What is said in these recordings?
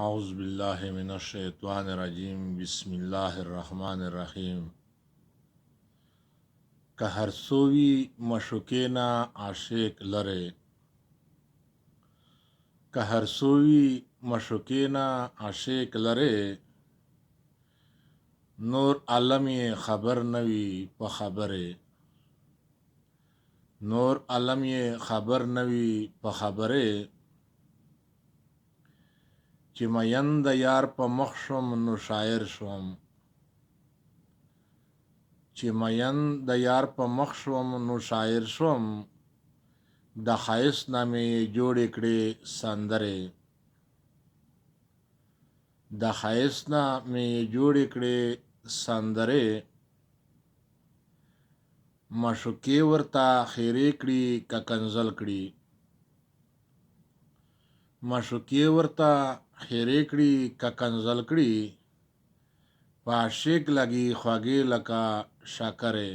اعوذ باللہ من الشیطان الرجیم بسم اللہ الرحمن الرحیم که هر سوی مشوکینا عاشق لره که هر سوی مشوکینا عاشق لره نور عالم خبر نوی په خبره نور عالم خبر نوی په خبره چې مین د یار په مخ شوم نو شاعر شوم چې مین د یار په مخ شوم نو شاعر شوم د ښایست نامې جوړې کړې سندرې د ښایست نامې جوړې کړې سندرې مشوکې ورته خیرې کړي که کنځل کړي مشوکې ورته خیرې کړي که کنځل کړي په عاشق لګي خوږې لکه شکرې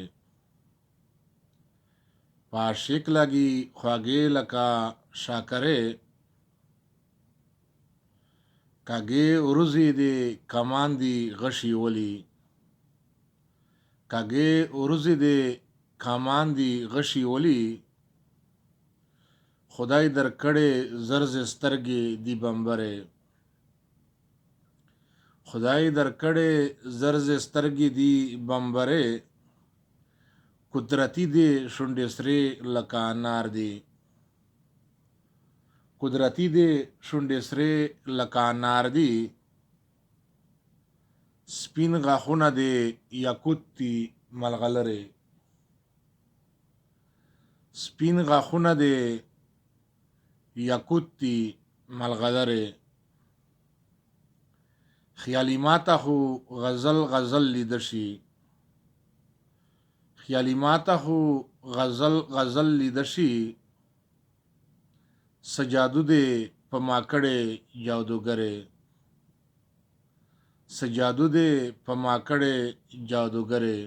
په عاشق لګي خوږې لکه شکرې کږې ورځې دې کمان دي غشي ولي کږې ورځې دې کمان دي غشي ولي خدای درکړې زرز سترګې دی بمبرې خدای درکړې زرز سترګې دی بمبرې قدرتی دی شونډې سرې لکه انار دی قدرتی دی شونډې سرې لکه انار دی سپین غاښونه دی یاقوت دي ملغلرې سپین غاښونه دی یاقوت دي ملغلرې خیالي ماته خو غزل غزل لیده شي خیالي ماته خو غزل غزل لیده شي سجادو دې په ما کړې جادوګرې سجادو دې په ما کړې جادوګرې